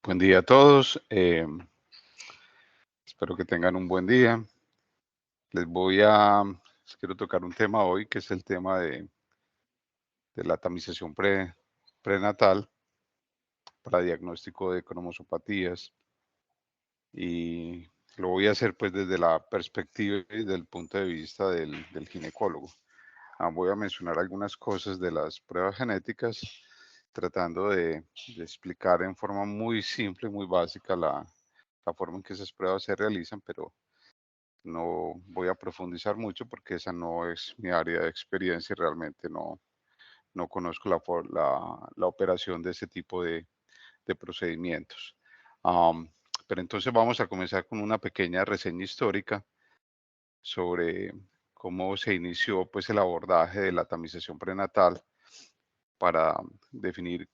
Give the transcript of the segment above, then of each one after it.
Buen día a todos. Espero que tengan un buen día. Les voy a, quiero tocar un tema hoy que es el tema de la tamización prenatal para diagnóstico de cromosopatías y lo voy a hacer pues desde la perspectiva y del punto de vista del ginecólogo. Voy a mencionar algunas cosas de las pruebas genéticas tratando de explicar en forma muy simple, muy básica la forma en que esas pruebas se realizan, pero no voy a profundizar mucho porque esa no es mi área de experiencia y realmente no conozco la operación de ese tipo de procedimientos. Am, pero entonces vamos a comenzar con una pequeña reseña histórica sobre cómo se inició pues el abordaje de la tamización prenatal para definir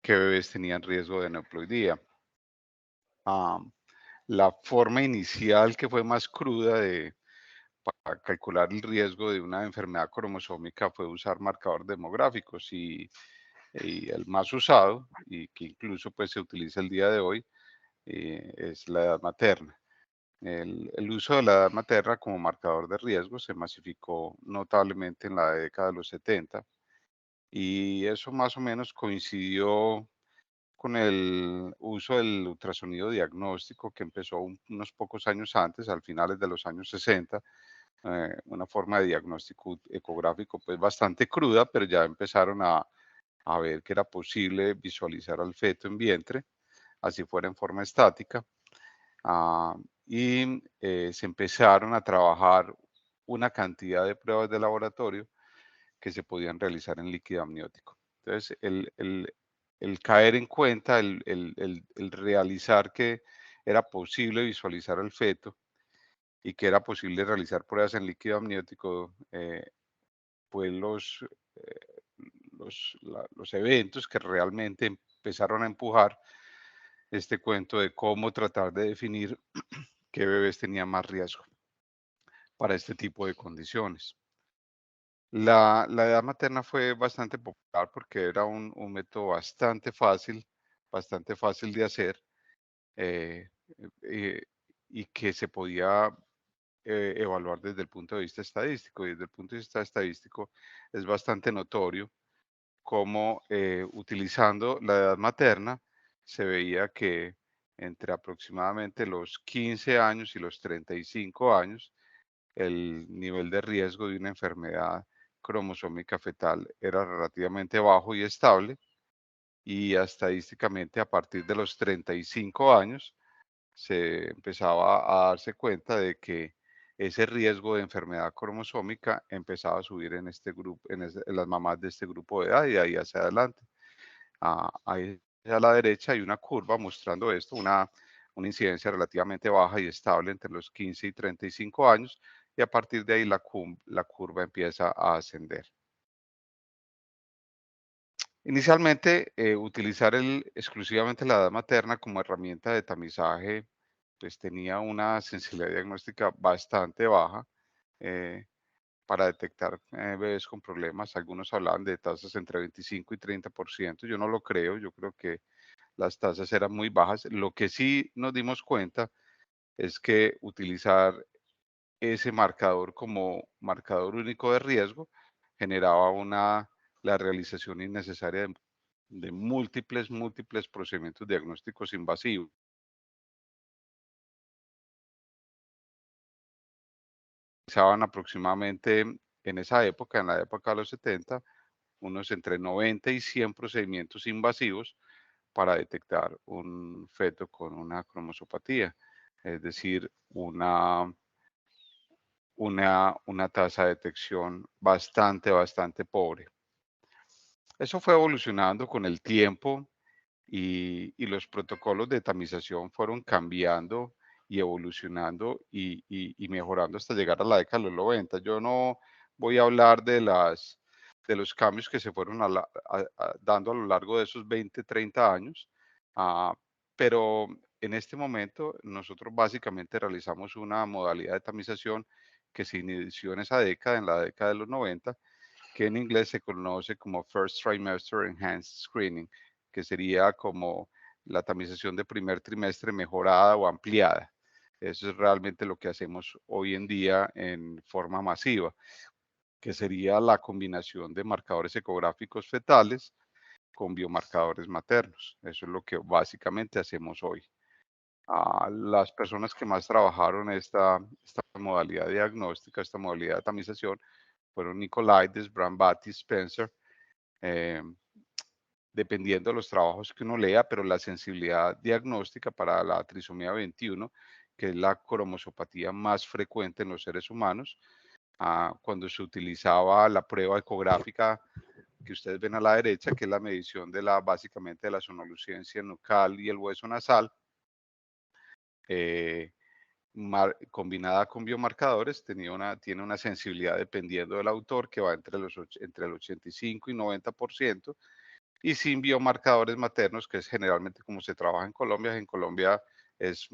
qué bebés tenían riesgo de aneuploidía. Am, la forma inicial que fue más cruda para calcular el riesgo de una enfermedad cromosómica fue usar marcadores demográficos y el más usado y que incluso pues se utiliza el día de hoy es la edad materna. El uso de la edad materna como marcador de riesgo se masificó notablemente en la década de los 70 y eso más o menos coincidió con el uso del ultrasonido diagnóstico que empezó unos pocos años antes, al finales de los años 60, una forma de diagnóstico ecográfico pues bastante cruda, pero ya empezaron a ver que era posible visualizar al feto en vientre, así fuera en forma estática, ah, y se empezaron a trabajar una cantidad de pruebas de laboratorio que se podían realizar en líquido amniótico. Entonces, el caer en cuenta, el realizar que era posible visualizar al feto y que era posible realizar pruebas en líquido amniótico, pues los eventos que realmente empezaron a empujar este cuento de cómo tratar de definir qué bebés tenían más riesgo para este tipo de condiciones. La edad materna fue bastante popular porque era un método bastante fácil de hacer eh, eh, y que se podía evaluar desde el punto de vista estadístico. Y desde el punto de vista estadístico es bastante notorio cómo utilizando la edad materna se veía que entre aproximadamente los 15 años y los 35 años, el nivel de riesgo de una enfermedad cromosómica fetal era relativamente bajo y estable, y estadísticamente a partir de los 35 años se empezaba a darse cuenta de que ese riesgo de enfermedad cromosómica empezaba a subir en este grupo, en las mamás de este grupo de edad y de ahí hacia adelante. Ahí a la derecha hay una curva mostrando esto, una incidencia relativamente baja y estable entre los 15 y 35 años, y a partir de ahí la curva empieza a ascender. Inicialmente, utilizar exclusivamente la edad materna como herramienta de tamizaje, pues tenía una sensibilidad diagnóstica bastante baja eh, para detectar bebés con problemas. Algunos hablaban de tasas entre 25 y 30%. Yo no lo creo, yo creo que las tasas eran muy bajas. Lo que sí nos dimos cuenta es que utilizar ese marcador como marcador único de riesgo generaba la realización innecesaria de múltiples procedimientos diagnósticos invasivos. Realizaban aproximadamente en esa época, en la época de los 70, unos entre 90 y 100 procedimientos invasivos para detectar un feto con una cromosopatía, es decir, una tasa de detección bastante pobre. Eso fue evolucionando con el tiempo y los protocolos de tamización fueron cambiando y evolucionando y mejorando hasta llegar a la década de los 90. Yo no voy a hablar de los cambios que se fueron dando a lo largo de esos 20, 30 años, ah, pero en este momento nosotros básicamente realizamos una modalidad de tamización que se inició en esa década, en la década de los 90, que en inglés se conoce como First Trimester Enhanced Screening, que sería como la tamización de primer trimestre mejorada o ampliada. Eso es realmente lo que hacemos hoy en día en forma masiva, que sería la combinación de marcadores ecográficos fetales con biomarcadores maternos. Eso es lo que básicamente hacemos hoy. Las personas que más trabajaron esta modalidad diagnóstica, esta modalidad de tamización, fueron Nicolaides, Brambati, Spencer, eh, dependiendo de los trabajos que uno lea, pero la sensibilidad diagnóstica para la trisomía 21, que es la cromosopatía más frecuente en los seres humanos, cuando se utilizaba la prueba ecográfica que ustedes ven a la derecha, que es la medición de básicamente de la sonolucencia nucal y el hueso nasal, eh, combinada con biomarcadores, tiene una sensibilidad dependiendo del autor que va entre el 85 y 90%, y sin biomarcadores maternos, que es generalmente como se trabaja en Colombia. En Colombia es,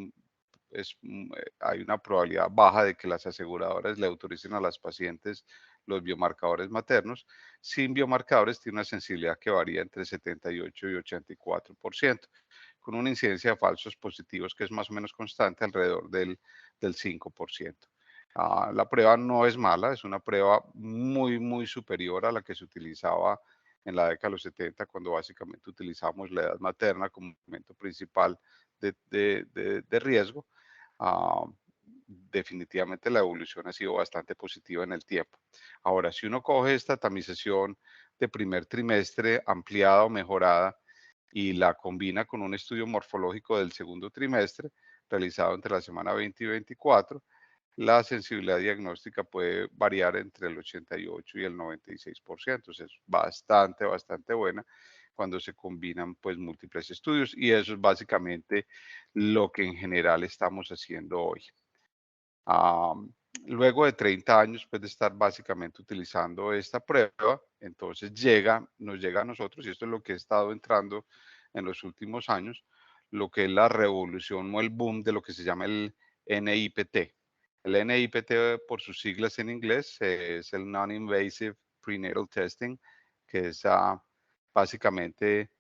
hay una probabilidad baja de que las aseguradoras le autoricen a las pacientes los biomarcadores maternos. Sin biomarcadores tiene una sensibilidad que varía entre 78 y 84%, con una incidencia de falsos positivos que es más o menos constante alrededor del 5%. La prueba no es mala, es una prueba muy, muy superior a la que se utilizaba en la década de los 70, cuando básicamente utilizamos la edad materna como momento principal de riesgo. Ah, Definitivamente la evolución ha sido bastante positiva en el tiempo. Ahora, si uno coge esta tamización de primer trimestre ampliada o mejorada y la combina con un estudio morfológico del segundo trimestre realizado entre la semana 20 y 24, la sensibilidad diagnóstica puede variar entre el 88 y el 96%. O sea, es bastante, bastante buena cuando se combinan pues múltiples estudios, y eso es básicamente lo que en general estamos haciendo hoy. Am, Luego de 30 años pues, de estar básicamente utilizando esta prueba, entonces nos llega a nosotros, y esto es lo que ha estado entrando en los últimos años, lo que es la revolución o el boom de lo que se llama el NIPT. El NIPT, por sus siglas en inglés, es el Non-Invasive Prenatal Testing, que es básicamente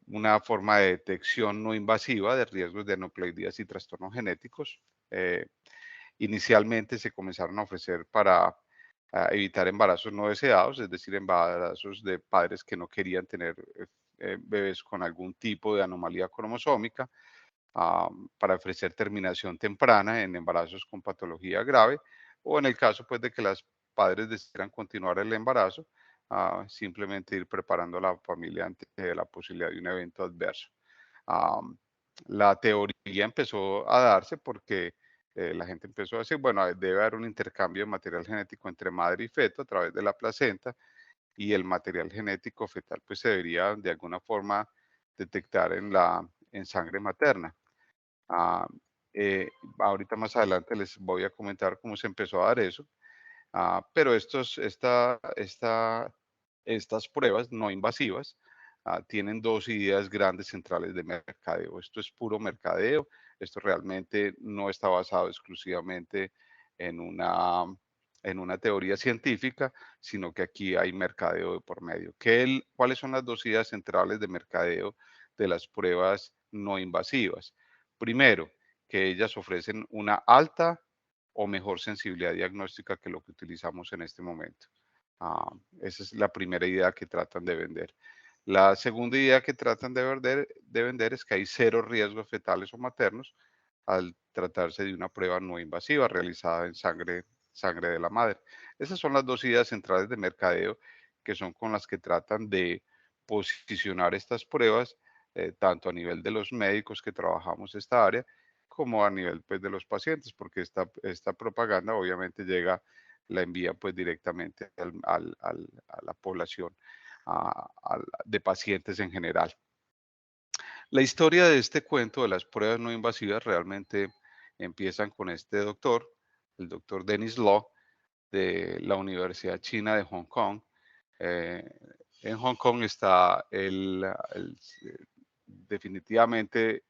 una forma de detección no invasiva de riesgos de aneuploidías y trastornos genéticos. Eh, Inicialmente se comenzaron a ofrecer para evitar embarazos no deseados, es decir, embarazos de padres que no querían tener bebés con algún tipo de anomalía cromosómica, para ofrecer terminación temprana en embarazos con patología grave, o en el caso pues de que las padres decidieran continuar el embarazo, simplemente ir preparando a la familia ante la posibilidad de un evento adverso. Am, la teoría empezó a darse porque la gente empezó a decir, bueno, debe haber un intercambio de material genético entre madre y feto a través de la placenta, y el material genético fetal pues se debería de alguna forma detectar en sangre materna. Ah, Ahorita más adelante les voy a comentar cómo se empezó a dar eso. Pero estas pruebas no invasivas tienen dos ideas grandes centrales de mercadeo. Esto es puro mercadeo. Esto realmente no está basado exclusivamente en una teoría científica, sino que aquí hay mercadeo de por medio. ¿Cuáles son las dos ideas centrales de mercadeo de las pruebas no invasivas? Primero, que ellas ofrecen una alta o mejor sensibilidad diagnóstica que lo que utilizamos en este momento. Esa es la primera idea que tratan de vender. La segunda idea que tratan de vender es que hay cero riesgos fetales o maternos al tratarse de una prueba no invasiva realizada en sangre de la madre. Esas son las dos ideas centrales de mercadeo, que son con las que tratan de posicionar estas pruebas, tanto a nivel de los médicos que trabajamos esta área, como a nivel pues, de los pacientes, porque esta propaganda obviamente la envía pues directamente a la población, de pacientes en general. La historia de este cuento de las pruebas no invasivas realmente empiezan con este doctor, el doctor Dennis Law, de la Universidad China de Hong Kong. Eh, en Hong Kong está definitivamente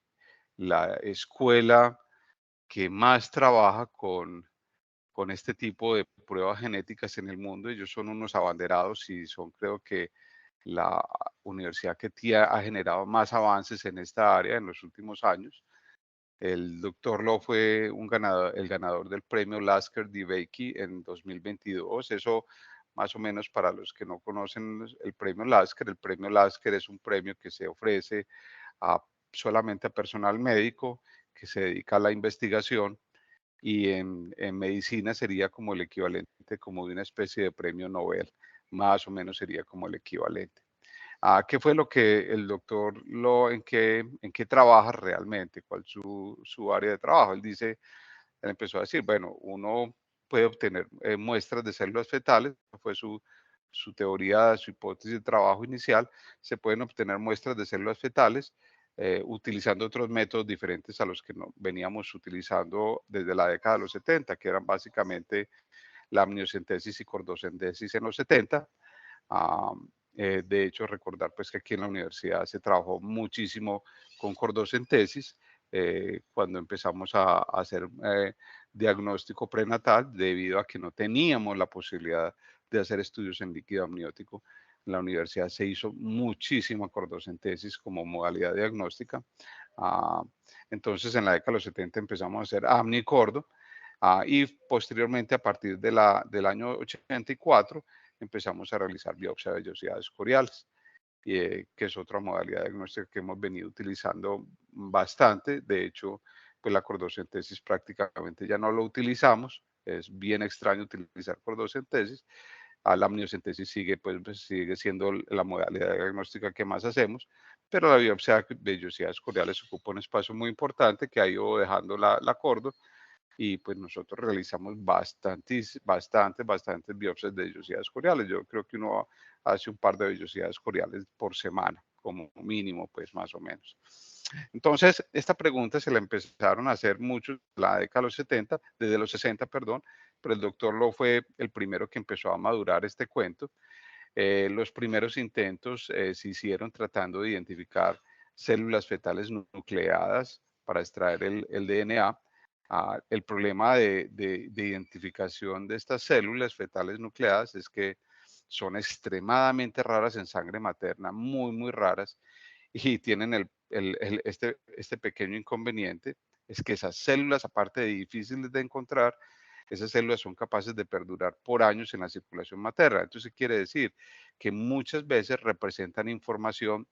la escuela que más trabaja con este tipo de pruebas genéticas en el mundo. Ellos son unos abanderados y son, creo que, la universidad que ha generado más avances en esta área en los últimos años. El doctor Lo fue el ganador del premio Lasker DeBakey en 2022. Eso, más o menos, para los que no conocen el premio Lasker es un premio que se ofrece a, solamente a personal médico que se dedica a la investigación, y en medicina sería como el equivalente como de una especie de premio Nobel, más o menos sería como el equivalente. ¿Qué fue lo que el doctor en qué trabaja realmente? ¿Cuál es su área de trabajo? Él empezó a decir, bueno, uno puede obtener muestras de células fetales, fue su teoría, su hipótesis de trabajo inicial. Se pueden obtener muestras de células fetales utilizando otros métodos diferentes a los que veníamos utilizando desde la década de los 70, que eran básicamente la amniocentesis y cordocentesis en los 70. Ah, de hecho, recordar pues que aquí en la universidad se trabajó muchísimo con cordocentesis cuando empezamos a hacer diagnóstico prenatal, debido a que no teníamos la posibilidad de hacer estudios en líquido amniótico. En la universidad se hizo muchísima cordocentesis como modalidad diagnóstica. Ah, entonces, en la década de los 70 empezamos a hacer amnicordo. Y posteriormente, a partir del año 84, empezamos a realizar biopsia de vellosidades coriales, que es otra modalidad diagnóstica que hemos venido utilizando bastante. De hecho, pues la cordocentesis prácticamente ya no lo utilizamos. Es bien extraño utilizar cordocentesis. La amniocentesis sigue siendo la modalidad diagnóstica que más hacemos, pero la biopsia de vellosidades coriales ocupa un espacio muy importante que ha ido dejando la cordo, y pues nosotros realizamos bastantes biopsias de vellosidades coriales. Yo creo que uno hace un par de vellosidades coriales por semana, como mínimo, pues más o menos. Entonces, esta pregunta se la empezaron a hacer muchos en la década de los 70, desde los 60, perdón, pero el doctor Lo fue el primero que empezó a madurar este cuento. Los primeros intentos se hicieron tratando de identificar células fetales nucleadas para extraer el DNA. El problema de identificación de estas células fetales nucleadas es que son extremadamente raras en sangre materna, muy, muy raras, y tienen este pequeño inconveniente, es que esas células, aparte de difíciles de encontrar, esas células son capaces de perdurar por años en la circulación materna. Entonces, quiere decir que muchas veces representan información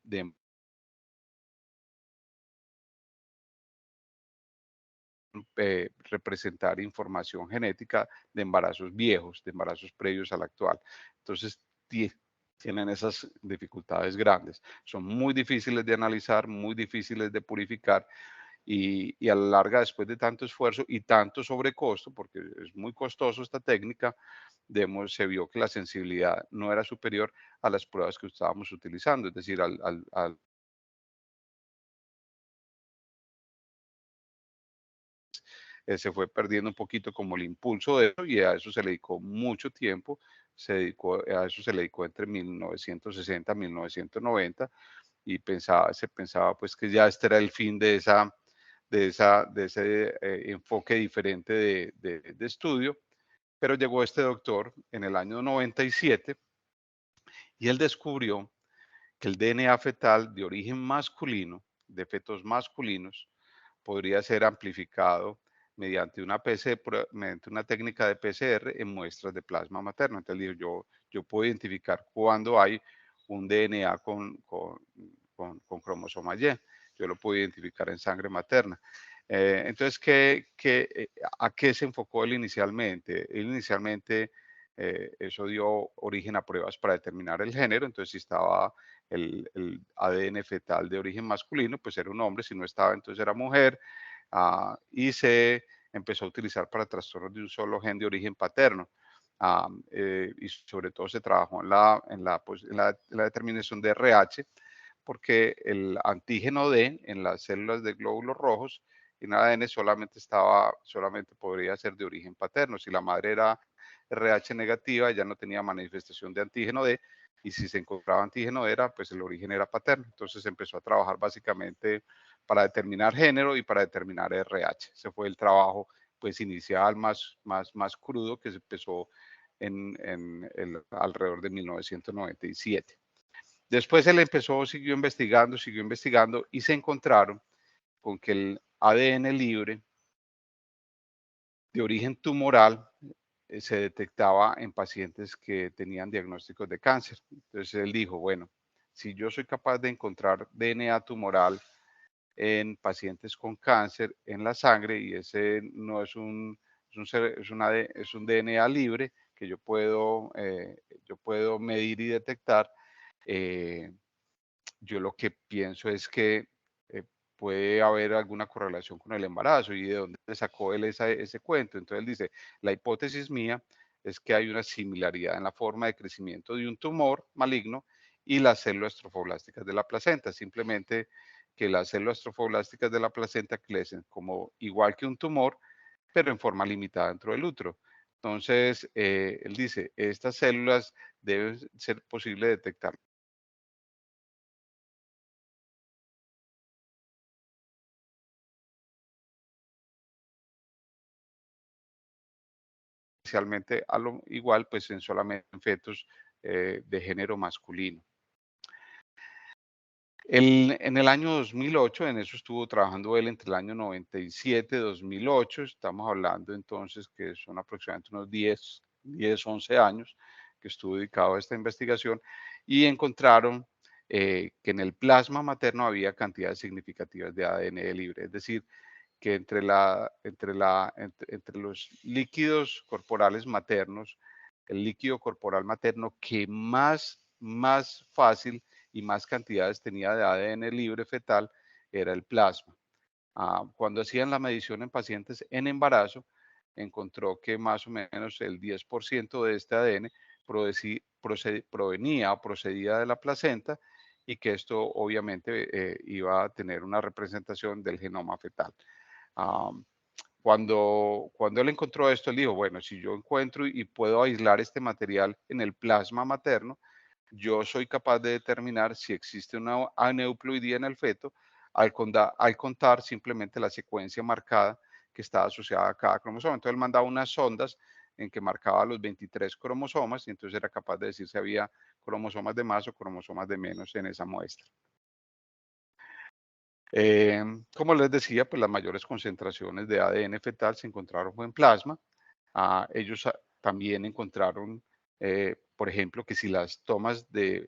representar información genética de embarazos viejos, de embarazos previos al actual. Entonces, tienen esas dificultades grandes. Son muy difíciles de analizar, muy difíciles de purificar, y a la larga, después de tanto esfuerzo y tanto sobrecosto, porque es muy costoso esta técnica, se vio que la sensibilidad no era superior a las pruebas que estábamos utilizando, es decir, se fue perdiendo un poquito como el impulso de eso, y a eso se le dedicó mucho tiempo. A eso se le dedicó entre 1960 y 1990, y se pensaba pues que ya este era el fin de ese enfoque diferente de estudio. Pero llegó este doctor en el año 97, y él descubrió que el DNA fetal de origen masculino, de fetos masculinos, podría ser amplificado mediante una técnica de PCR en muestras de plasma materno. Entonces dijo, yo puedo identificar cuando hay un DNA con cromosoma Y. Yo lo puedo identificar en sangre materna. Entonces, ¿a qué se enfocó él inicialmente? Él inicialmente, eso dio origen a pruebas para determinar el género. Entonces, si estaba el ADN fetal de origen masculino, pues era un hombre; si no estaba, entonces era mujer. Y se empezó a utilizar para trastornos de un solo gen de origen paterno. Y sobre todo se trabajó en la determinación de RH, porque el antígeno D en las células de glóbulos rojos en ADN solamente podría ser de origen paterno. Si la madre era RH negativa, ya no tenía manifestación de antígeno D, y si se encontraba antígeno D, pues el origen era paterno. Entonces se empezó a trabajar básicamente para determinar género y para determinar RH. Ese fue el trabajo pues inicial más crudo, que se empezó alrededor de 1997. Después él siguió investigando y se encontraron con que el ADN libre de origen tumoral se detectaba en pacientes que tenían diagnósticos de cáncer. Entonces él dijo, bueno, si yo soy capaz de encontrar DNA tumoral en pacientes con cáncer en la sangre y ese no es es un, es un DNA libre que yo puedo medir y detectar, eh, yo lo que pienso es que puede haber alguna correlación con el embarazo y de dónde sacó él ese cuento. Entonces él dice, la hipótesis mía es que hay una similaridad en la forma de crecimiento de un tumor maligno y las células trofoblásticas de la placenta. Simplemente que las células trofoblásticas de la placenta crecen como igual que un tumor, pero en forma limitada dentro del útero. Entonces, él dice, estas células deben ser posible detectar especialmente a lo igual, pues en solamente en fetos de género masculino. En el año 2008, en eso estuvo trabajando él entre el año 97 y 2008, estamos hablando entonces que son aproximadamente unos 11 años que estuvo dedicado a esta investigación y encontraron que en el plasma materno había cantidades significativas de ADN libre, es decir, que entre los líquidos corporales maternos, el líquido corporal materno que más fácil y más cantidades tenía de ADN libre fetal era el plasma. Cuando hacían la medición en pacientes en embarazo, encontró que más o menos el 10% de este ADN provenía o procedía de la placenta y que esto obviamente iba a tener una representación del genoma fetal. Am, cuando él encontró esto, él dijo, bueno, si yo encuentro y puedo aislar este material en el plasma materno, yo soy capaz de determinar si existe una aneuploidía en el feto al contar simplemente la secuencia marcada que está asociada a cada cromosoma. Entonces él mandaba unas sondas en que marcaba los 23 cromosomas y entonces era capaz de decir si había cromosomas de más o cromosomas de menos en esa muestra. Como les decía, pues las mayores concentraciones de ADN fetal se encontraron fue en plasma. Ellos también encontraron, por ejemplo, que si las tomas de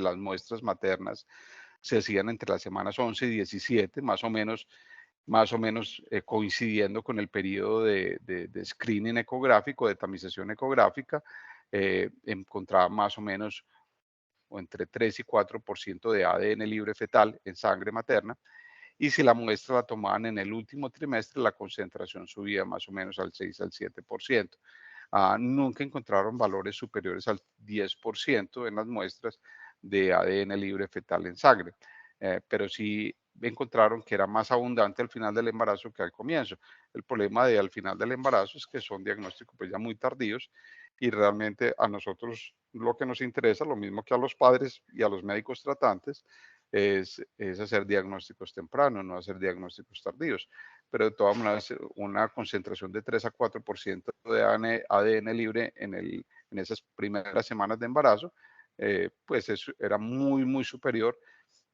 las muestras maternas se hacían entre las semanas 11 y 17, más o menos coincidiendo con el periodo de screening ecográfico, de tamización ecográfica, encontraban más o menos o entre 3 y 4% de ADN libre fetal en sangre materna. Y si la muestra la tomaban en el último trimestre, la concentración subía más o menos al 6 al 7%. Nunca encontraron valores superiores al 10% en las muestras de ADN libre fetal en sangre, pero sí encontraron que era más abundante al final del embarazo que al comienzo. El problema de al final del embarazo es que son diagnósticos pues ya muy tardíos y realmente a nosotros lo que nos interesa, lo mismo que a los padres y a los médicos tratantes, es hacer diagnósticos tempranos, no hacer diagnósticos tardíos. Pero de todas maneras, una concentración de 3 a 4% de ADN libre en esas primeras semanas de embarazo, pues eso era muy superior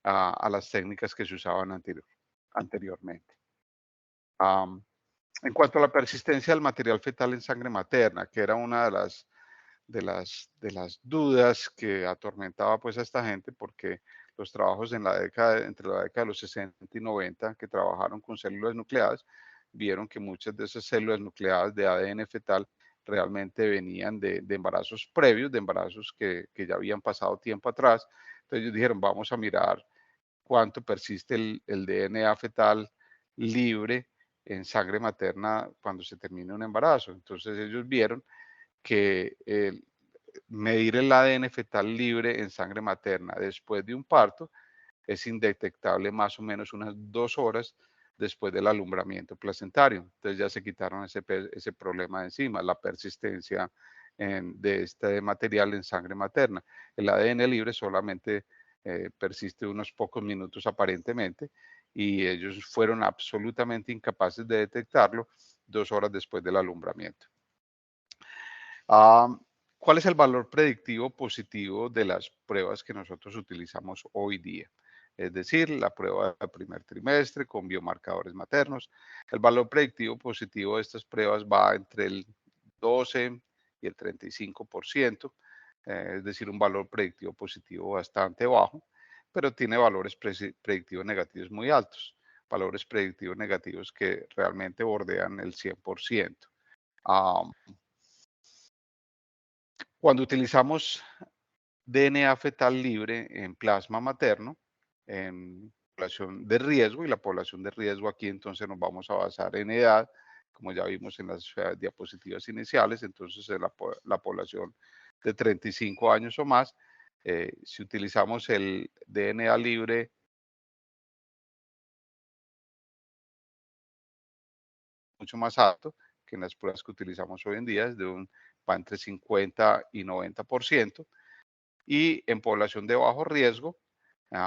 a las técnicas que se usaban anteriormente. Am, en cuanto a la persistencia del material fetal en sangre materna, que era una de las dudas que atormentaba pues a esta gente, porque los trabajos entre la década de los 60 y 90 que trabajaron con células nucleadas, vieron que muchas de esas células nucleadas de ADN fetal realmente venían de embarazos previos, de embarazos que ya habían pasado tiempo atrás. Entonces ellos dijeron, vamos a mirar cuánto persiste el DNA fetal libre en sangre materna cuando se termina un embarazo. Entonces ellos vieron que medir el ADN fetal libre en sangre materna después de un parto es indetectable más o menos unas 2 horas después del alumbramiento placentario. Entonces ya se quitaron ese problema de encima, la persistencia de este material en sangre materna. El ADN libre solamente persiste unos pocos minutos aparentemente y ellos fueron absolutamente incapaces de detectarlo 2 horas después del alumbramiento. ¿Cuál es el valor predictivo positivo de las pruebas que nosotros utilizamos hoy día? Es decir, la prueba del primer trimestre con biomarcadores maternos. El valor predictivo positivo de estas pruebas va entre el 12 y el 35%, es decir, un valor predictivo positivo bastante bajo, pero tiene valores predictivos negativos muy altos, valores predictivos negativos que realmente bordean el 100%. Ah, Cuando utilizamos DNA fetal libre en plasma materno, en población de riesgo, y la población de riesgo aquí entonces nos vamos a basar en edad, como ya vimos en las diapositivas iniciales, entonces en la población de 35 años o más, si utilizamos el DNA libre mucho más alto que en las pruebas que utilizamos hoy en día, va entre 50 y 90%. Y en población de bajo riesgo,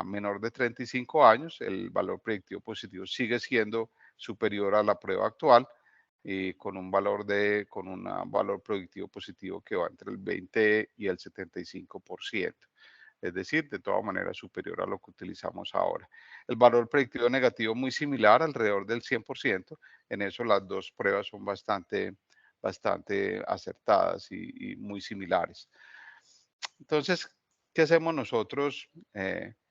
menor de 35 años, el valor predictivo positivo sigue siendo superior a la prueba actual y con un valor predictivo positivo que va entre el 20 y el 75%. Es decir, de todas maneras superior a lo que utilizamos ahora. El valor predictivo negativo muy similar, alrededor del 100%. En eso las dos pruebas son bastante acertadas y muy similares. Entonces, ¿qué hacemos nosotros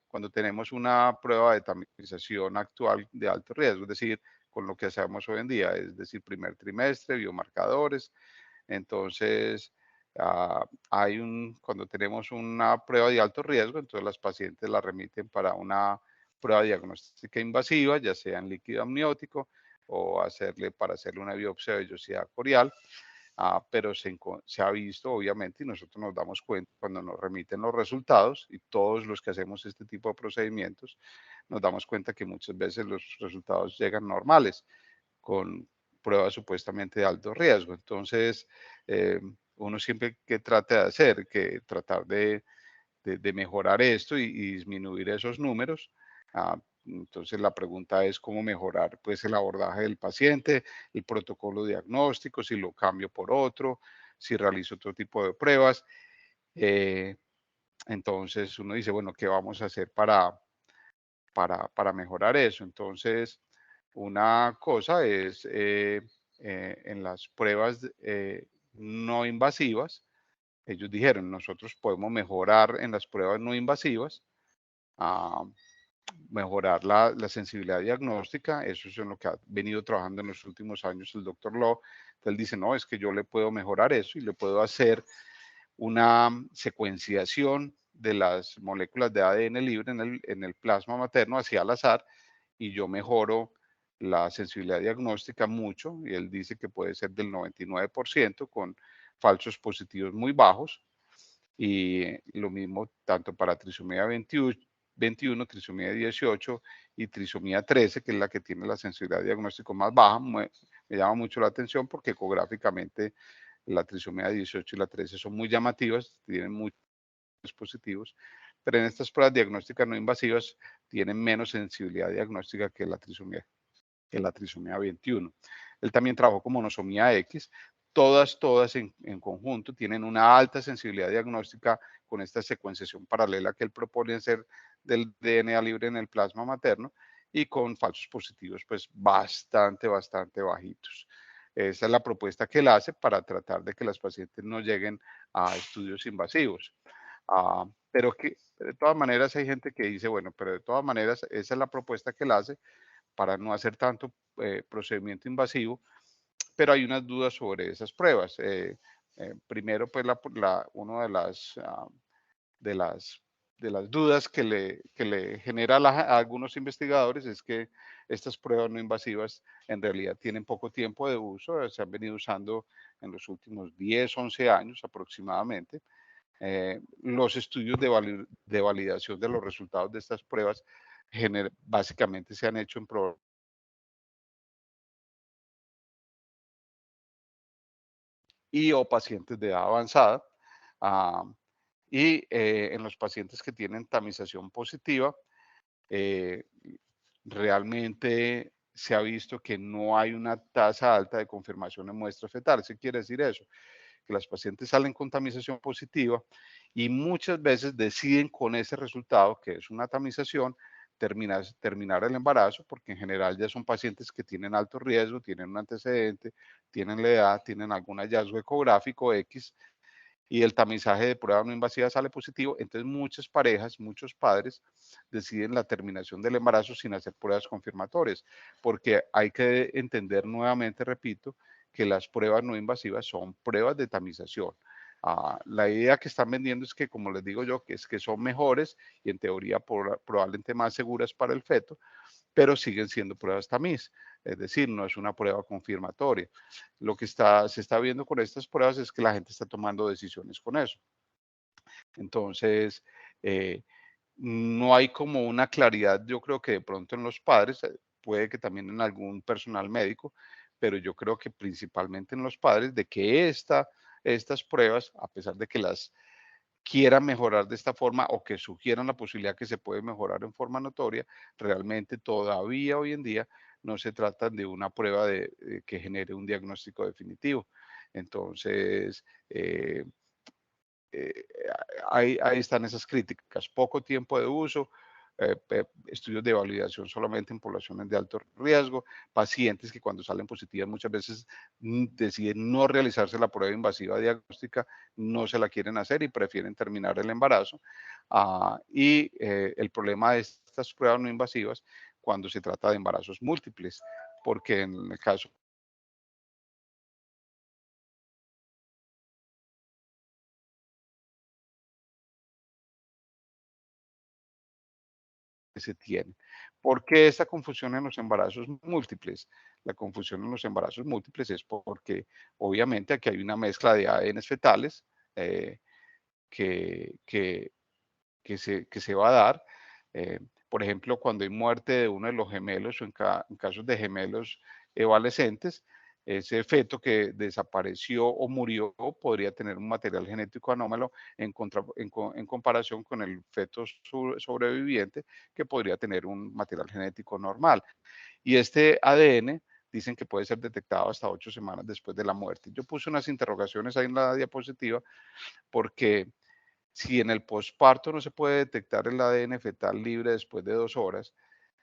cuando tenemos una prueba de tamización actual de alto riesgo? Es decir, con lo que hacemos hoy en día, es decir, primer trimestre, biomarcadores. Entonces, cuando tenemos una prueba de alto riesgo, entonces las pacientes la remiten para una prueba diagnóstica invasiva, ya sea en líquido amniótico o para hacerle una biopsia de vellosidad corial. Pero se ha visto, obviamente, y nosotros nos damos cuenta cuando nos remiten los resultados, y todos los que hacemos este tipo de procedimientos, nos damos cuenta que muchas veces los resultados llegan normales, con pruebas supuestamente de alto riesgo. Entonces, uno siempre que trata de hacer, que tratar de mejorar esto y disminuir esos números. Entonces la pregunta es cómo mejorar pues el abordaje del paciente, el protocolo diagnóstico, si lo cambio por otro, si realizo otro tipo de pruebas. Eh, entonces uno dice, bueno, ¿qué vamos a hacer para mejorar eso? Entonces, una cosa es en las pruebas no invasivas, ellos dijeron, nosotros podemos mejorar en las pruebas no invasivas, ah, mejorar la sensibilidad diagnóstica. Eso es en lo que ha venido trabajando en los últimos años el doctor Law. Entonces él dice, no, es que yo le puedo mejorar eso y le puedo hacer una secuenciación de las moléculas de ADN libre en el plasma materno hacia al azar, y yo mejoro la sensibilidad diagnóstica mucho, y él dice que puede ser del 99% con falsos positivos muy bajos. Y lo mismo tanto para trisomía 21, trisomía 18 y trisomía 13, que es la que tiene la sensibilidad diagnóstico más baja. Me llama mucho la atención porque ecográficamente la trisomía 18 y la 13 son muy llamativas, tienen muchos positivos, pero en estas pruebas diagnósticas no invasivas tienen menos sensibilidad diagnóstica que la trisomía 21. Él también trabajó con monosomía X. Todas en conjunto tienen una alta sensibilidad diagnóstica con esta secuenciación paralela que él propone hacer del DNA libre en el plasma materno, y con falsos positivos pues bastante bajitos. Esa es la propuesta que él hace para tratar de que las pacientes no lleguen a estudios invasivos. Pero que de todas maneras hay gente que dice, bueno, pero de todas maneras esa es la propuesta que él hace para no hacer tanto procedimiento invasivo, pero hay unas dudas sobre esas pruebas. Primero, pues una de las, de las dudas que le genera a algunos investigadores es que estas pruebas no invasivas en realidad tienen poco tiempo de uso, se han venido usando en los últimos 10, 11 años aproximadamente. Los estudios de validación de los resultados de estas pruebas básicamente se han hecho en y o pacientes de edad avanzada. ah, en los pacientes que tienen tamización positiva, eh, realmente se ha visto que no hay una tasa alta de confirmación en muestra fetal. ¿Qué quiere decir eso? que las pacientes salen con tamización positiva y muchas veces deciden con ese resultado, que es una tamización, terminar el embarazo, porque en general ya son pacientes que tienen alto riesgo, tienen un antecedente, tienen la edad, tienen algún hallazgo ecográfico X, y el tamizaje de prueba no invasiva sale positivo. Entonces muchas parejas, muchos padres deciden la terminación del embarazo sin hacer pruebas confirmatorias, porque hay que entender nuevamente, repito, que las pruebas no invasivas son pruebas de tamización. La idea que están vendiendo es que, como les digo yo, que es que son mejores y en teoría probablemente más seguras para el feto, pero siguen siendo pruebas tamiz, es decir, no es una prueba confirmatoria. Lo que se está viendo con estas pruebas es que la gente está tomando decisiones con eso. Entonces, eh, no hay como una claridad, yo creo que de pronto en los padres, puede que también en algún personal médico, pero yo creo que principalmente en los padres, de que estas pruebas, a pesar de que las quieran mejorar de esta forma o que sugieran la posibilidad que se puede mejorar en forma notoria, realmente todavía hoy en día no se trata de una prueba que genere un diagnóstico definitivo. Entonces, eh, ahí están esas críticas. Poco tiempo de uso, estudios de validación solamente en poblaciones de alto riesgo, pacientes que cuando salen positivas muchas veces deciden no realizarse la prueba invasiva diagnóstica, no se la quieren hacer y prefieren terminar el embarazo. El problema de estas pruebas no invasivas cuando se trata de embarazos múltiples, porque en el caso que se tiene. ¿Por qué esta confusión en los embarazos múltiples? La confusión en los embarazos múltiples es porque obviamente aquí hay una mezcla de ADNs fetales eh, que, que, que se va a dar. Eh, por ejemplo, cuando hay muerte de uno de los gemelos o en casos de gemelos evalescentes, ese feto que desapareció o murió podría tener un material genético anómalo en comparación con el feto sobreviviente que podría tener un material genético normal. Y este ADN dicen que puede ser detectado hasta 8 semanas después de la muerte. Yo puse unas interrogaciones ahí en la diapositiva porque si en el posparto no se puede detectar el ADN fetal libre después de 2 horas,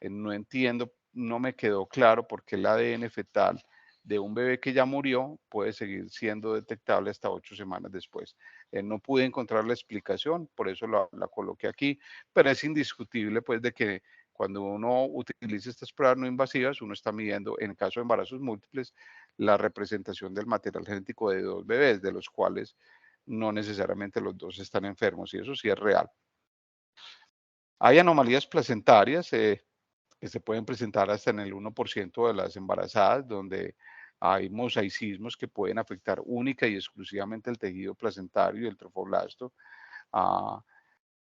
no entiendo, no me quedó claro por qué el ADN fetal de un bebé que ya murió puede seguir siendo detectable hasta 8 semanas después. No pude encontrar la explicación, por eso la coloqué aquí, pero es indiscutible pues de que cuando uno utiliza estas pruebas no invasivas, uno está midiendo, en caso de embarazos múltiples, la representación del material genético de 2 bebés, de los cuales no necesariamente los dos están enfermos, y eso sí es real. Hay anomalías placentarias que se pueden presentar hasta en el 1% de las embarazadas, donde hay mosaicismos que pueden afectar única y exclusivamente el tejido placentario y el trofoblasto. Ah,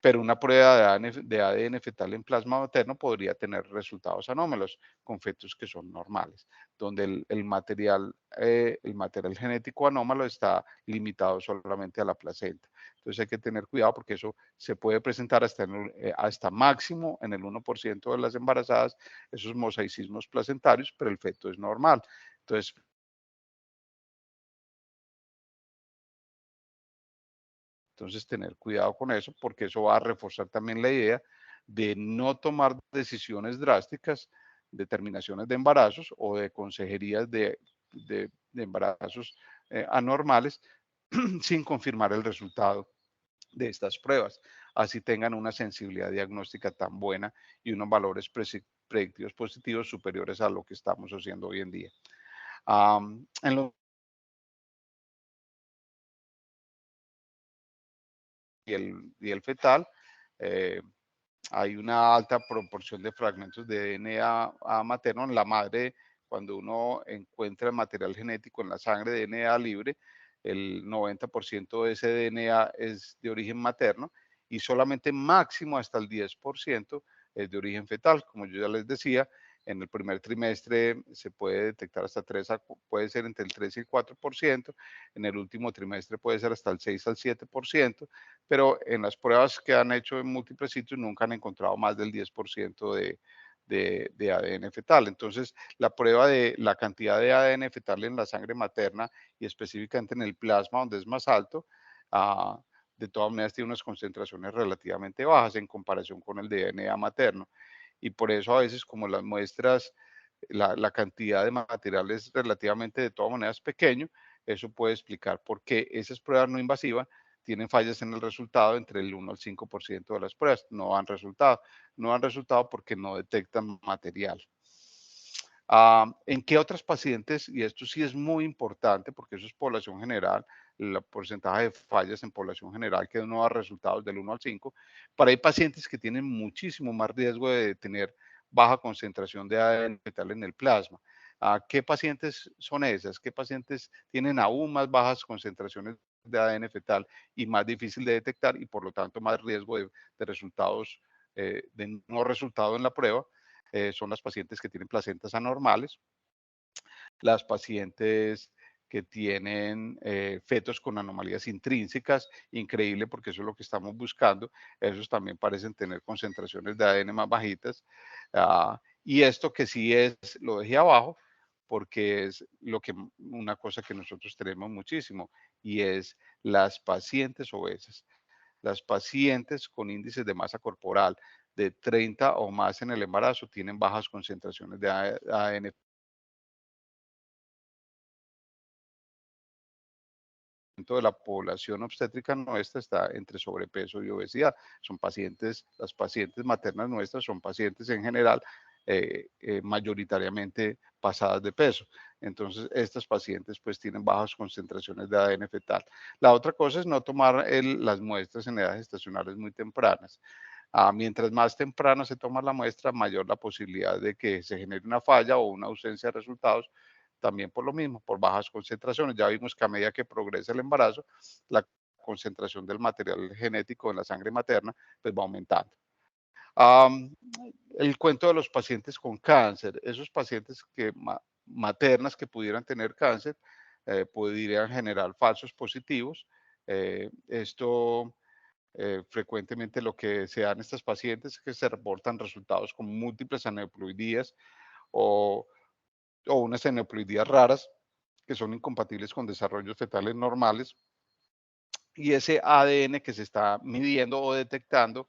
pero una prueba de ADN fetal en plasma materno podría tener resultados anómalos con fetos que son normales, donde el material genético anómalo está limitado solamente a la placenta. Entonces hay que tener cuidado porque eso se puede presentar hasta máximo en el 1% de las embarazadas, esos mosaicismos placentarios, pero el feto es normal. Entonces, tener cuidado con eso, porque eso va a reforzar también la idea de no tomar decisiones drásticas, determinaciones de embarazos o de consejerías de embarazos anormales sin confirmar el resultado de estas pruebas. Así tengan una sensibilidad diagnóstica tan buena y unos valores predictivos positivos superiores a lo que estamos haciendo hoy en día. En lo y el fetal, eh, hay una alta proporción de fragmentos de DNA materno en la madre. Cuando uno encuentra el material genético en la sangre de DNA libre, el 90% de ese DNA es de origen materno y solamente máximo hasta el 10% es de origen fetal. Como yo ya les decía, en el primer trimestre se puede detectar hasta puede ser entre el 3 y el 4%, en el último trimestre puede ser hasta el 6 al 7%, pero en las pruebas que han hecho en múltiples sitios nunca han encontrado más del 10% de ADN fetal. Entonces, la prueba de la cantidad de ADN fetal en la sangre materna y específicamente en el plasma, donde es más alto, ah, de todas maneras tiene unas concentraciones relativamente bajas en comparación con el DNA materno. Y por eso a veces como las muestras, la cantidad de material es relativamente de todas maneras pequeño, eso puede explicar por qué esas pruebas no invasivas tienen fallas en el resultado entre el 1 al 5% de las pruebas. No han resultado. No han resultado porque no detectan material. ¿En qué otras pacientes? Y esto sí es muy importante porque eso es población general, el porcentaje de fallas en población general que no da resultados del 1 al 5, pero hay pacientes que tienen muchísimo más riesgo de tener baja concentración de ADN fetal en el plasma. ¿Qué pacientes son esas? ¿Qué pacientes tienen aún más bajas concentraciones de ADN fetal y más difícil de detectar y por lo tanto más riesgo de resultados, de no resultado en la prueba? Son las pacientes que tienen placentas anormales, las pacientes que tienen fetos con anomalías intrínsecas, increíble porque eso es lo que estamos buscando, esos también parecen tener concentraciones de ADN más bajitas. Y esto que sí es, lo dejé abajo, porque es una cosa que nosotros tenemos muchísimo, y es las pacientes obesas. Las pacientes con índices de masa corporal de 30 o más en el embarazo tienen bajas concentraciones de ADN. De la población obstétrica nuestra está entre sobrepeso y obesidad. Son pacientes, las pacientes maternas nuestras son pacientes en general mayoritariamente pasadas de peso. Entonces, estas pacientes pues tienen bajas concentraciones de ADN fetal. La otra cosa es no tomar las muestras en edades gestacionales muy tempranas. Mientras más temprano se toma la muestra, mayor la posibilidad de que se genere una falla o una ausencia de resultados, también por lo mismo, por bajas concentraciones. Ya vimos que a medida que progresa el embarazo, la concentración del material genético en la sangre materna pues va aumentando. Am, el cuento de los pacientes con cáncer, esos pacientes maternas que pudieran tener cáncer, podrían generar falsos positivos. Esto frecuentemente lo que se dan estas pacientes es que se reportan resultados con múltiples aneuploidías o, o unas aneuploidías raras que son incompatibles con desarrollos fetales normales y ese ADN que se está midiendo o detectando,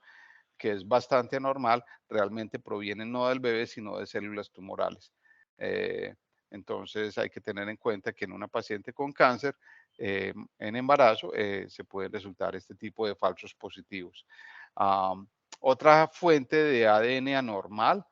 que es bastante anormal, realmente proviene no del bebé, sino de células tumorales. Eh, entonces hay que tener en cuenta que en una paciente con cáncer en embarazo se pueden resultar este tipo de falsos positivos. Am, Otra fuente de ADN anormal,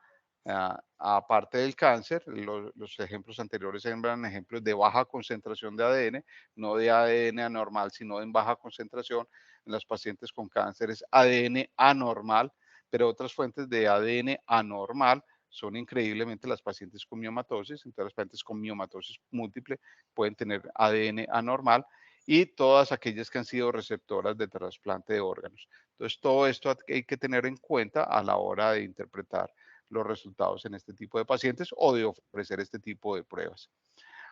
aparte del cáncer, los ejemplos anteriores eran ejemplos de baja concentración de ADN, no de ADN anormal, sino en baja concentración. En los pacientes con cáncer es ADN anormal, pero otras fuentes de ADN anormal son increíblemente las pacientes con miomatosis. Entonces, las pacientes con miomatosis múltiple pueden tener ADN anormal y todas aquellas que han sido receptoras de trasplante de órganos. Entonces, todo esto hay que tener en cuenta a la hora de interpretar los resultados en este tipo de pacientes o de ofrecer este tipo de pruebas.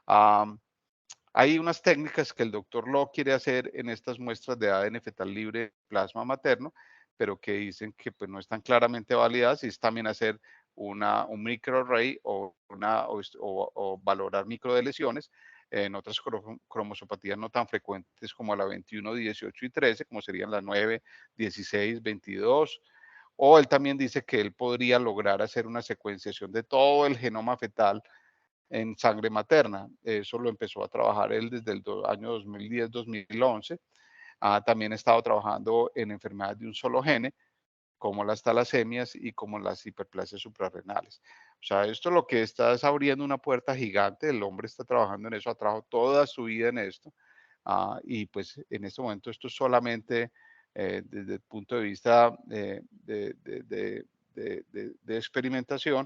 Am, Hay unas técnicas que el doctor Lo quiere hacer en estas muestras de ADN fetal libre de plasma materno, pero que dicen que pues, no están claramente validadas y es también hacer un microarray o valorar microdeleciones en otras cromosopatías no tan frecuentes como la 21, 18 y 13, como serían la 9, 16, 22. O él también dice que él podría lograr hacer una secuenciación de todo el genoma fetal en sangre materna. Eso lo empezó a trabajar él desde el año 2010-2011. También ha estado trabajando en enfermedades de un solo gene, como las talasemias y como las hiperplasias suprarrenales. O sea, esto lo que está es abriendo una puerta gigante. El hombre está trabajando en eso, ha trabajado toda su vida en esto. Y pues en este momento esto es solamente desde el punto de vista de experimentación,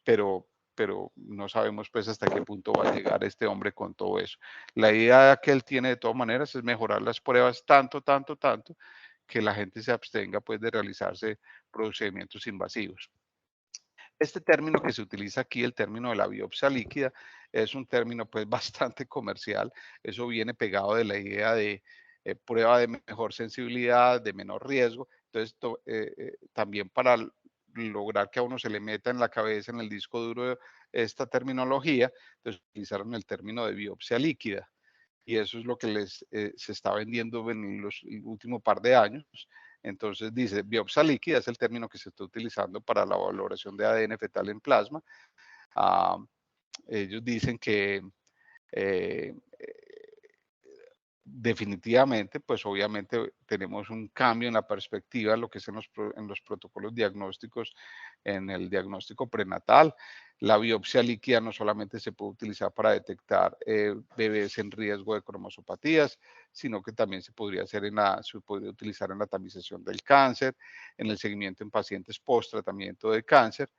pero, pero no sabemos pues hasta qué punto va a llegar este hombre con todo eso. La idea que él tiene de todas maneras es mejorar las pruebas tanto, tanto, tanto, que la gente se abstenga pues de realizarse procedimientos invasivos. Este término que se utiliza aquí, el término de la biopsia líquida, es un término pues bastante comercial. Eso viene pegado de la idea de prueba de mejor sensibilidad, de menor riesgo. Entonces, también para lograr que a uno se le meta en la cabeza, en el disco duro, esta terminología, entonces utilizaron el término de biopsia líquida. Y eso es lo que se está vendiendo en los últimos par de años. Entonces dice, biopsia líquida es el término que se está utilizando para la valoración de ADN fetal en plasma. Ah, ellos dicen que eh, definitivamente, pues obviamente tenemos un cambio en la perspectiva, lo que es en los protocolos diagnósticos, en el diagnóstico prenatal. La biopsia líquida no solamente se puede utilizar para detectar bebés en riesgo de cromosopatías, sino que también se podría utilizar en la tamización del cáncer, en el seguimiento en pacientes post-tratamiento de cáncer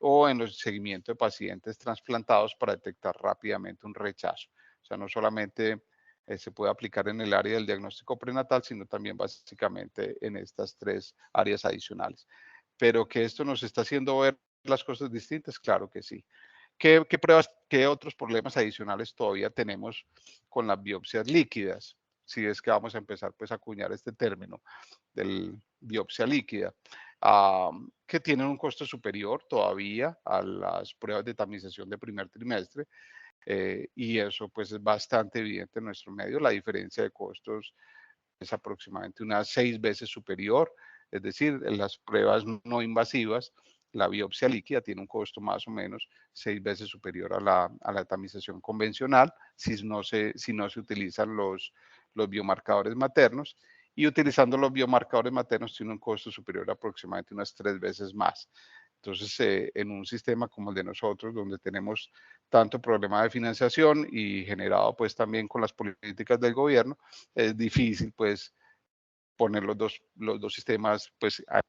o en el seguimiento de pacientes trasplantados para detectar rápidamente un rechazo. O sea, no solamente se puede aplicar en el área del diagnóstico prenatal, sino también básicamente en estas tres áreas adicionales. Pero que esto nos está haciendo ver las cosas distintas, claro que sí. ¿Qué pruebas, qué otros problemas adicionales todavía tenemos con las biopsias líquidas? Si es que vamos a empezar pues a acuñar este término del biopsia líquida, que tienen un costo superior todavía a las pruebas de tamización de primer trimestre, y eso pues es bastante evidente en nuestro medio. La diferencia de costos es aproximadamente unas 6 veces superior, es decir, en las pruebas no invasivas, la biopsia líquida tiene un costo más o menos 6 veces superior a la tamización convencional si no se utilizan los biomarcadores maternos, y utilizando los biomarcadores maternos tiene un costo superior aproximadamente unas 3 veces más. Entonces, en un sistema como el de nosotros, donde tenemos tanto problema de financiación y generado pues también con las políticas del gobierno, es difícil pues poner los dos sistemas pues a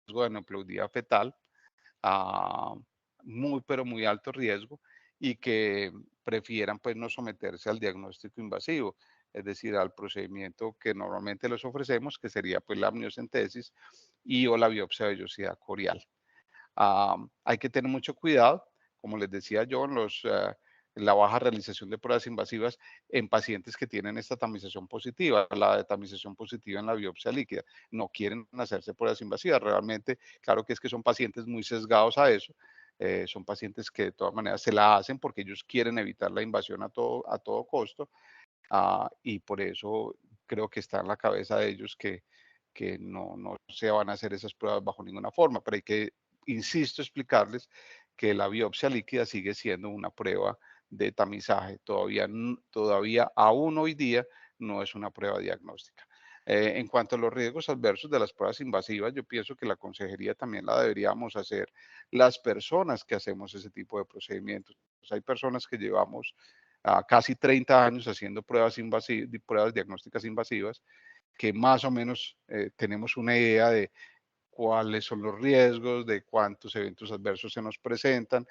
riesgo de aneuploidía fetal, a muy, pero muy alto riesgo, y que prefieran pues no someterse al diagnóstico invasivo, es decir, al procedimiento que normalmente les ofrecemos, que sería pues la amniocentesis y o la biopsia de vellosidad corial. Hay que tener mucho cuidado, como les decía yo, en la baja realización de pruebas invasivas en pacientes que tienen esta tamización positiva, la de tamización positiva en la biopsia líquida. No quieren hacerse pruebas invasivas. Realmente, claro que es que son pacientes muy sesgados a eso. Son pacientes que de todas maneras se la hacen porque ellos quieren evitar la invasión a todo costo, y por eso creo que está en la cabeza de ellos que no se van a hacer esas pruebas bajo ninguna forma, pero hay que, insisto, explicarles que la biopsia líquida sigue siendo una prueba de tamizaje. Todavía aún hoy día no es una prueba diagnóstica. En cuanto a los riesgos adversos de las pruebas invasivas, yo pienso que la consejería también la deberíamos hacer las personas que hacemos ese tipo de procedimientos. Pues hay personas que llevamos casi 30 años haciendo pruebas diagnósticas invasivas, que más o menos tenemos una idea de cuáles son los riesgos, de cuántos eventos adversos se nos presentan,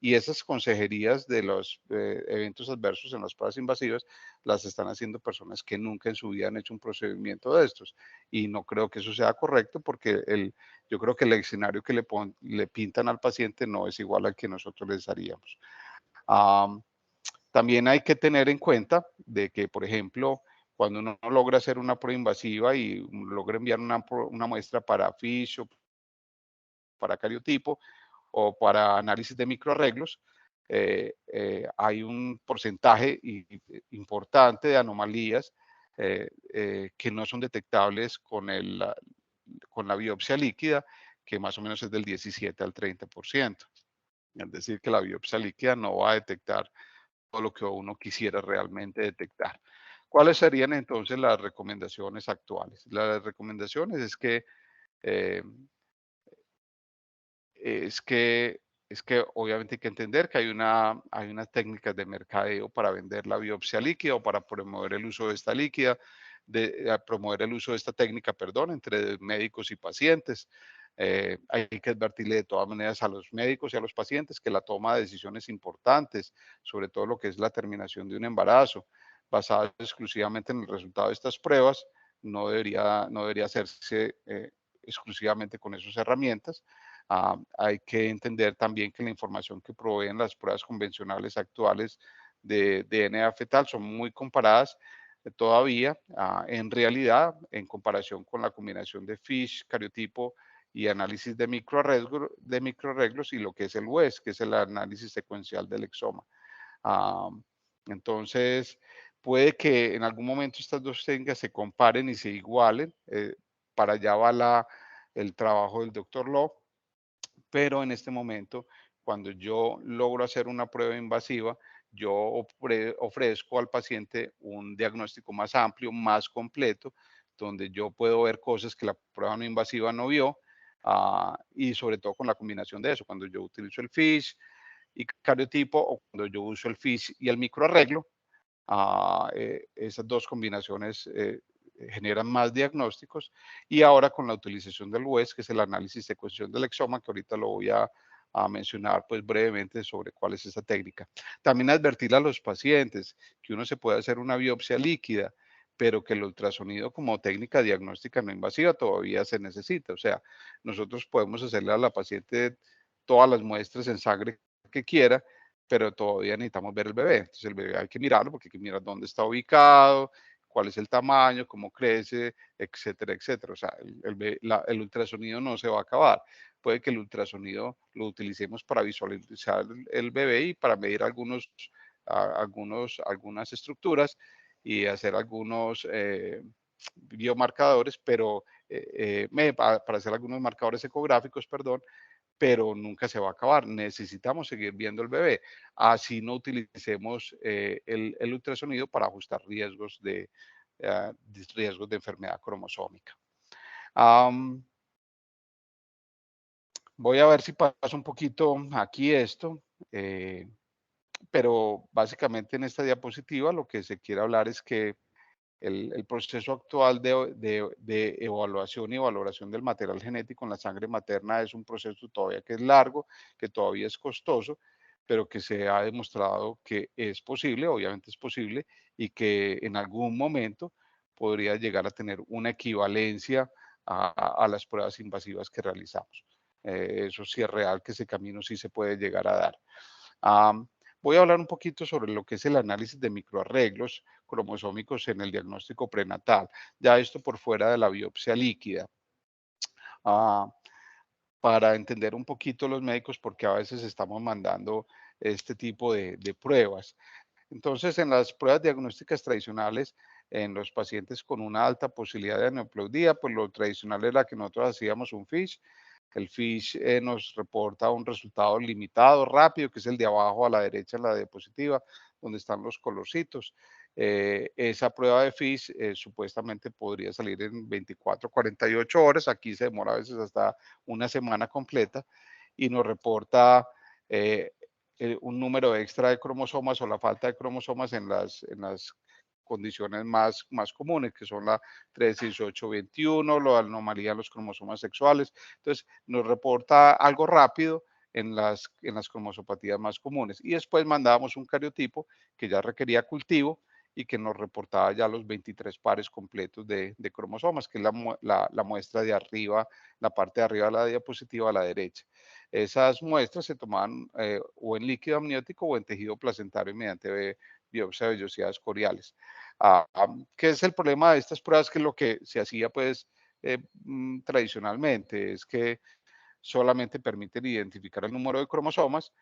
y esas consejerías de los eventos adversos en las pruebas invasivas las están haciendo personas que nunca en su vida han hecho un procedimiento de estos, y no creo que eso sea correcto porque yo creo que el escenario que le pintan al paciente no es igual al que nosotros les haríamos. Am, También hay que tener en cuenta de que, por ejemplo, cuando uno no logra hacer una prueba invasiva y logra enviar una muestra para FISH o para cariotipo o para análisis de microarreglos, hay un porcentaje importante de anomalías que no son detectables con la biopsia líquida, que más o menos es del 17 al 30%. Es decir, que la biopsia líquida no va a detectar todo lo que uno quisiera realmente detectar. ¿Cuáles serían entonces las recomendaciones actuales? Las recomendaciones eh, es que, es que obviamente hay que entender que hay unas técnicas de mercadeo para vender la biopsia líquida o para promover el uso de esta líquida, promover el uso de esta técnica, perdón, entre médicos y pacientes. Hay que advertirle de todas maneras a los médicos y a los pacientes que la toma de decisiones importantes, sobre todo lo que es la terminación de un embarazo, basada exclusivamente en el resultado de estas pruebas, no debería hacerse exclusivamente con esas herramientas. Hay que entender también que la información que proveen las pruebas convencionales actuales de DNA fetal son muy comparadas todavía, en realidad, en comparación con la combinación de FISH, cariotipo y análisis de microarreglos y lo que es el WES, que es el análisis secuencial del exoma. Ah, entonces, puede que en algún momento estas dos técnicas se comparen y se igualen. Para allá va el trabajo del doctor Law, pero en este momento, cuando yo logro hacer una prueba invasiva, yo ofrezco al paciente un diagnóstico más amplio, más completo, donde yo puedo ver cosas que la prueba no invasiva no vio, y sobre todo con la combinación de eso, cuando yo utilizo el FISH y cariotipo o cuando yo uso el FISH y el microarreglo, esas dos combinaciones generan más diagnósticos. Y ahora con la utilización del WES, que es el análisis de secuencial del exoma, que ahorita lo voy a mencionar pues brevemente sobre cuál es esa técnica. También advertir a los pacientes que uno se puede hacer una biopsia líquida, pero que el ultrasonido como técnica diagnóstica no invasiva todavía se necesita. O sea, nosotros podemos hacerle a la paciente todas las muestras en sangre que quiera, pero todavía necesitamos ver el bebé. Entonces el bebé hay que mirarlo porque hay que mirar dónde está ubicado, cuál es el tamaño, cómo crece, etcétera, etcétera. O sea, el ultrasonido no se va a acabar. Puede que el ultrasonido lo utilicemos para visualizar el bebé y para medir algunas estructuras y hacer algunos biomarcadores, pero para hacer algunos marcadores ecográficos, perdón, pero nunca se va a acabar. Necesitamos seguir viendo el bebé. Así no utilicemos el ultrasonido para ajustar riesgos de enfermedad cromosómica. Am, Voy a ver si paso un poquito aquí esto, eh, pero básicamente en esta diapositiva lo que se quiere hablar es que el proceso actual de evaluación y valoración del material genético en la sangre materna es un proceso todavía que es largo, que todavía es costoso, pero que se ha demostrado que es posible, obviamente es posible, y que en algún momento podría llegar a tener una equivalencia a las pruebas invasivas que realizamos. Eso sí es real, que ese camino sí se puede llegar a dar. Am, Voy a hablar un poquito sobre lo que es el análisis de microarreglos cromosómicos en el diagnóstico prenatal, ya esto por fuera de la biopsia líquida, ah, para entender un poquito los médicos porque a veces estamos mandando este tipo de pruebas. Entonces, en las pruebas diagnósticas tradicionales, en los pacientes con una alta posibilidad de aneuploidía, pues lo tradicional era que nosotros hacíamos un FISH. El FISH nos reporta un resultado limitado, rápido, que es el de abajo a la derecha en la diapositiva, donde están los colorcitos. Esa prueba de FISH supuestamente podría salir en 24, 48 horas. Aquí se demora a veces hasta una semana completa y nos reporta eh, un número extra de cromosomas o la falta de cromosomas en las condiciones más comunes, que son la 3, 18, 21, la anomalía en los cromosomas sexuales. Entonces, nos reporta algo rápido en las cromosopatías más comunes. Y después mandábamos un cariotipo que ya requería cultivo y que nos reportaba ya los 23 pares completos de cromosomas, que es la muestra de arriba, la parte de arriba de la diapositiva a la derecha. Esas muestras se tomaban o en líquido amniótico o en tejido placentario mediante biopsia de vellosidades coriales. ¿Qué es el problema de estas pruebas? Que lo que se hacía pues tradicionalmente es que solamente permiten identificar el número de cromosomas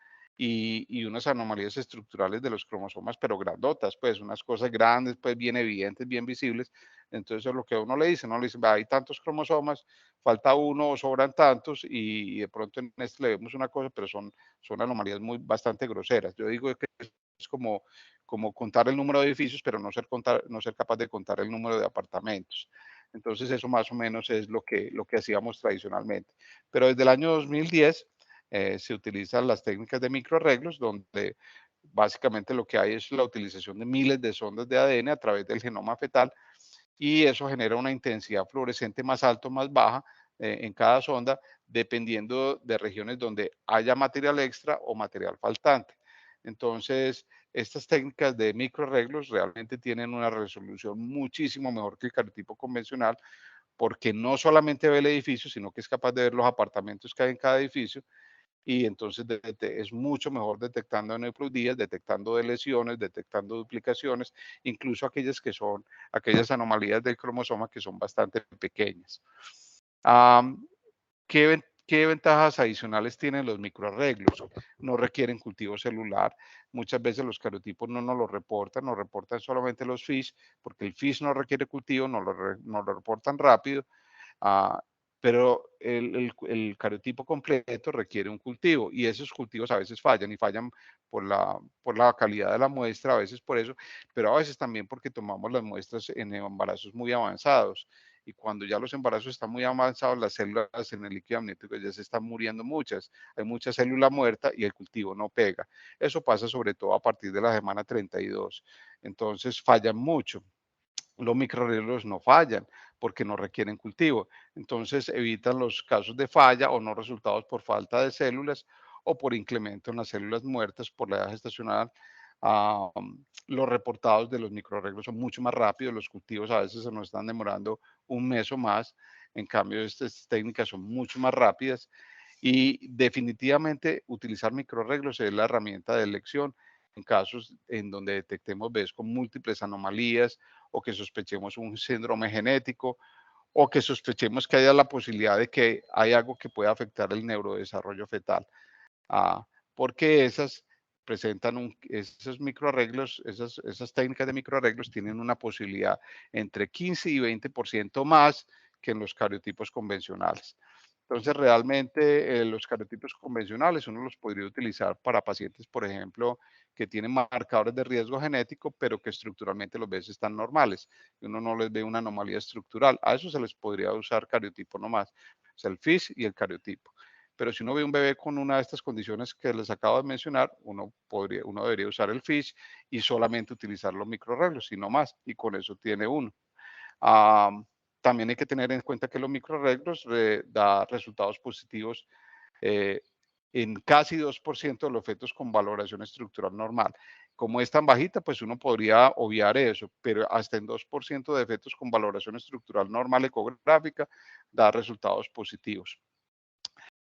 y unas anomalías estructurales de los cromosomas, pero grandotas, pues unas cosas grandes, pues bien evidentes, bien visibles. Entonces, eso es lo que uno le dice, ¿no? Le dicen, "Va, hay tantos cromosomas, falta uno o sobran tantos y de pronto en este le vemos una cosa, pero son anomalías bastante groseras. Yo digo que es como contar el número de edificios, pero no ser capaz de contar el número de apartamentos. Entonces, eso más o menos es lo que hacíamos tradicionalmente. Pero desde el año 2010 se utilizan las técnicas de microarreglos, donde básicamente lo que hay es la utilización de miles de sondas de ADN a través del genoma fetal y eso genera una intensidad fluorescente más alta o más baja en cada sonda, dependiendo de regiones donde haya material extra o material faltante. Entonces, estas técnicas de microarreglos realmente tienen una resolución muchísimo mejor que el cariotipo convencional, porque no solamente ve el edificio, sino que es capaz de ver los apartamentos que hay en cada edificio y entonces es mucho mejor detectando aneuploidías, detectando de lesiones, detectando duplicaciones, incluso aquellas que son aquellas anomalías del cromosoma que son bastante pequeñas. Am, ¿Qué ventajas adicionales tienen los microarreglos? No requieren cultivo celular. Muchas veces los cariotipos no nos lo reportan, nos reportan solamente los FISH, porque el FISH no requiere cultivo, nos lo reportan rápido. Ah, pero el cariotipo completo requiere un cultivo y esos cultivos a veces fallan y fallan por la calidad de la muestra, a veces por eso, pero a veces también porque tomamos las muestras en embarazos muy avanzados. Y cuando ya los embarazos están muy avanzados, las células en el líquido amniótico ya se están muriendo muchas. Hay mucha célula muerta y el cultivo no pega. Eso pasa sobre todo a partir de la semana 32. Entonces fallan mucho. Los microarreglos no fallan porque no requieren cultivo. Entonces evitan los casos de falla o no resultados por falta de células o por incremento en las células muertas por la edad gestacional. Los reportados de los microarreglos son mucho más rápidos, los cultivos a veces se nos están demorando un mes o más, en cambio estas técnicas son mucho más rápidas y definitivamente utilizar microarreglos es la herramienta de elección en casos en donde detectemos bebés con múltiples anomalías o que sospechemos un síndrome genético o que sospechemos que haya la posibilidad de que hay algo que pueda afectar el neurodesarrollo fetal. Ah, porque esos microarreglos, esas técnicas de microarreglos tienen una posibilidad entre 15 y 20% más que en los cariotipos convencionales. Entonces, realmente los cariotipos convencionales uno los podría utilizar para pacientes, por ejemplo, que tienen marcadores de riesgo genético, pero que estructuralmente los ves están normales. Y uno no les ve una anomalía estructural. A eso se les podría usar cariotipo nomás, o sea, el FIS y el cariotipo. Pero si uno ve un bebé con una de estas condiciones que les acabo de mencionar, uno debería usar el FISH y solamente utilizar los microarreglos y no más, y con eso tiene uno. Am, También hay que tener en cuenta que los microarreglos da resultados positivos eh, en casi 2% de los fetos con valoración estructural normal. Como es tan bajita, pues uno podría obviar eso, pero hasta en 2% de fetos con valoración estructural normal ecográfica da resultados positivos.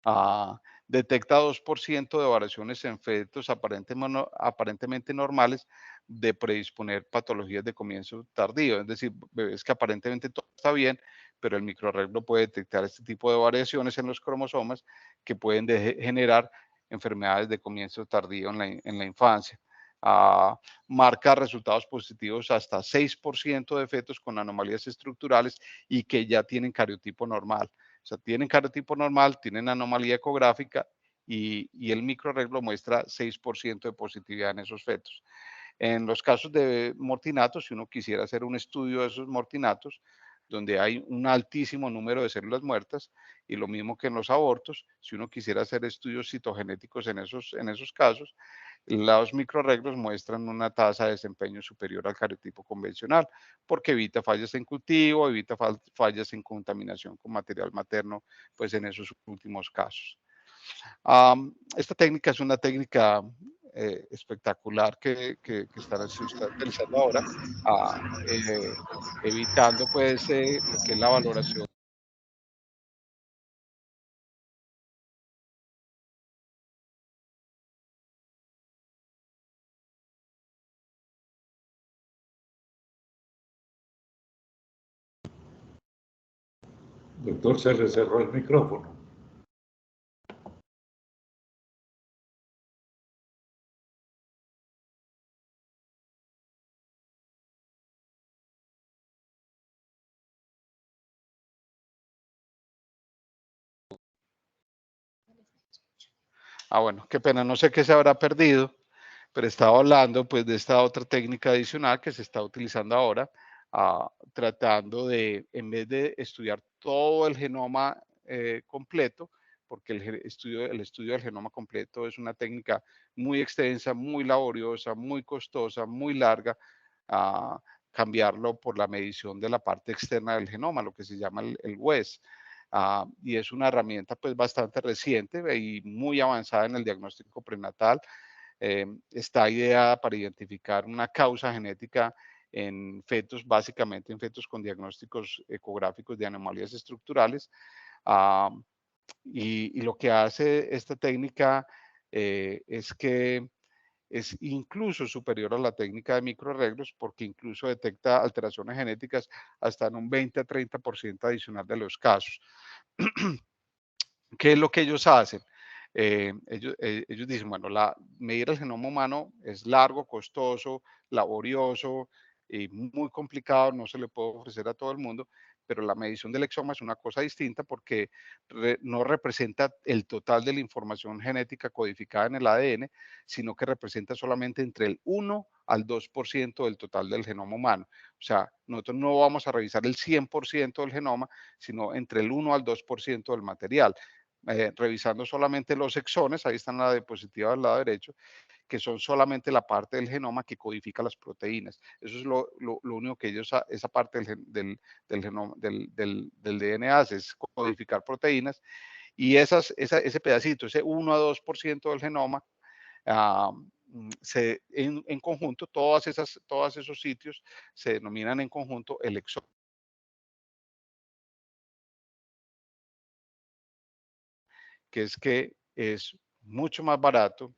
Ah, Detecta 2% de variaciones en fetos aparentemente normales de predisponer patologías de comienzo tardío, es decir, bebés que aparentemente todo está bien, pero el microarreglo puede detectar este tipo de variaciones en los cromosomas que pueden generar enfermedades de comienzo tardío en la infancia. Ah, Marca resultados positivos hasta 6% de fetos con anomalías estructurales y que ya tienen cariotipo normal. O sea, tienen cariotipo normal, tienen anomalía ecográfica y el microarreglo muestra 6% de positividad en esos fetos. En los casos de mortinatos, si uno quisiera hacer un estudio de esos mortinatos, donde hay un altísimo número de células muertas, y lo mismo que en los abortos, si uno quisiera hacer estudios citogenéticos en esos casos, los microarreglos muestran una tasa de desempeño superior al cariotipo convencional, porque evita fallas en cultivo, evita fallas en contaminación con material materno, pues en esos últimos casos. Esta técnica es una técnica espectacular se está utilizando ahora, ah, eh, evitando pues lo que es la valoración. Doctor, se le cerró el micrófono. Bueno, qué pena, no sé qué se habrá perdido, pero estaba hablando pues de esta otra técnica adicional que se está utilizando ahora, tratando de, en vez de estudiar todo el genoma completo, porque el estudio del genoma completo es una técnica muy extensa, muy laboriosa, muy costosa, muy larga, a cambiarlo por la medición de la parte externa del genoma, lo que se llama el WES. Y es una herramienta pues bastante reciente y muy avanzada en el diagnóstico prenatal. Está ideada para identificar una causa genética en fetos, básicamente en fetos con diagnósticos ecográficos de anomalías estructurales. Ah, Y lo que hace esta técnica es que es incluso superior a la técnica de microarreglos porque incluso detecta alteraciones genéticas hasta en un 20 a 30% adicional de los casos. ¿Qué es lo que ellos hacen? Ellos dicen, bueno, medir el genoma humano es largo, costoso, laborioso y muy complicado, no se le puede ofrecer a todo el mundo, pero la medición del exoma es una cosa distinta porque no representa el total de la información genética codificada en el ADN, sino que representa solamente entre el 1 al 2% del total del genoma humano. O sea, nosotros no vamos a revisar el 100% del genoma, sino entre el 1 al 2% del material. Revisando solamente los exones, ahí está en la diapositiva del lado derecho, que son solamente la parte del genoma que codifica las proteínas. Eso es lo único que ellos, esa parte del genoma, del DNA hace, es codificar proteínas. Y ese pedacito, ese 1 a 2% del genoma, ah, en conjunto, todos esos sitios se denominan en conjunto el exoma, que es mucho más barato,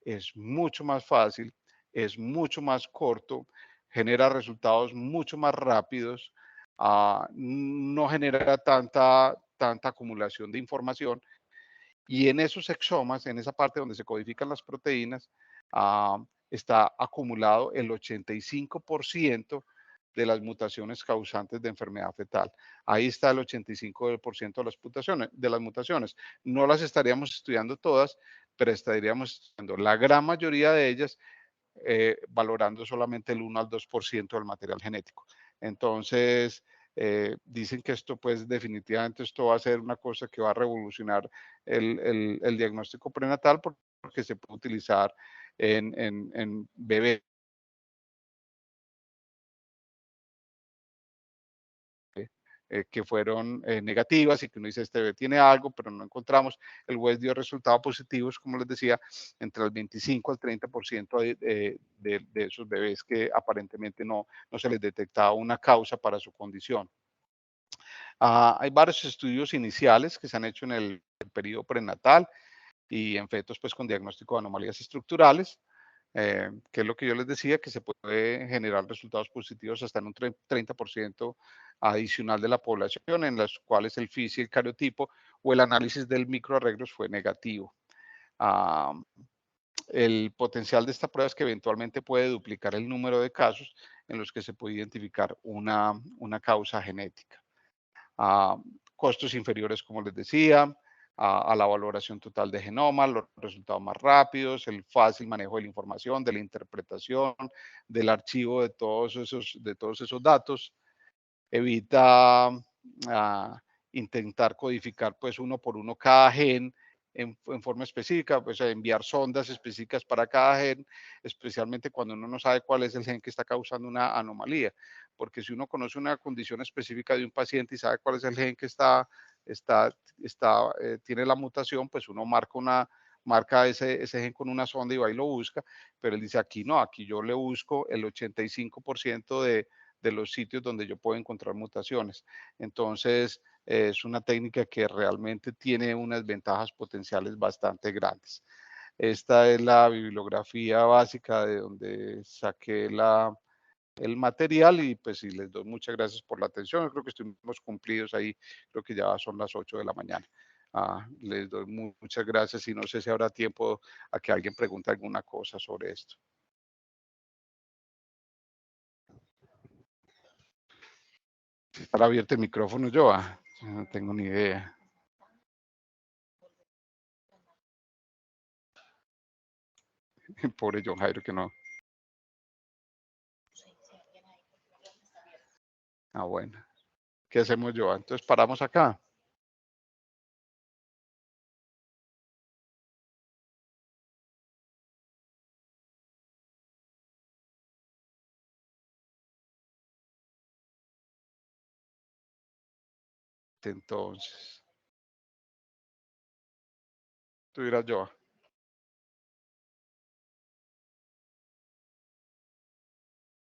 es mucho más fácil, es mucho más corto, genera resultados mucho más rápidos, no genera tanta acumulación de información. Y en esos exomas, en esa parte donde se codifican las proteínas, está acumulado el 85% de las mutaciones causantes de enfermedad fetal. Ahí está el 85% de las mutaciones. No las estaríamos estudiando todas, pero estaríamos estudiando la gran mayoría de ellas, valorando solamente el 1 al 2% del material genético. Entonces, dicen que esto, pues definitivamente esto va a ser una cosa que va a revolucionar el diagnóstico prenatal porque se puede utilizar en bebés que fueron negativas y que uno dice, este bebé tiene algo, pero no encontramos. El West dio resultados positivos, como les decía, entre el 25 al 30% de esos bebés que aparentemente no se les detectaba una causa para su condición. Hay varios estudios iniciales que se han hecho en el periodo prenatal y en fetos pues con diagnóstico de anomalías estructurales, que es lo que yo les decía, que se puede generar resultados positivos hasta en un 30% adicional de la población, en las cuales el FISI, el cariotipo o el análisis del microarreglos fue negativo. Ah, el potencial de esta prueba es que eventualmente puede duplicar el número de casos en los que se puede identificar una causa genética. A costos inferiores, como les decía, a la valoración total de genoma, los resultados más rápidos, el fácil manejo de la información, de la interpretación, del archivo de todos esos datos. Evita intentar codificar pues uno por uno cada gen en forma específica, pues enviar sondas específicas para cada gen, especialmente cuando uno no sabe cuál es el gen que está causando una anomalía, porque si uno conoce una condición específica de un paciente y sabe cuál es el gen que está, tiene la mutación, pues uno marca ese gen con una sonda y va y lo busca, pero él dice aquí no, aquí yo le busco el 85% de los sitios donde yo puedo encontrar mutaciones. Entonces, es una técnica que realmente tiene unas ventajas potenciales bastante grandes. Esta es la bibliografía básica de donde saqué el material y pues sí, les doy muchas gracias por la atención. Yo creo que estuvimos cumplidos ahí, creo que ya son las 8 de la mañana. Les doy muchas gracias y no sé si habrá tiempo a que alguien pregunte alguna cosa sobre esto. ¿Estará abierto el micrófono, Joa? No tengo ni idea. Pobre John Jairo que no. Bueno. ¿Qué hacemos, Joa? Entonces paramos acá. Entonces, tú dirás, Joa.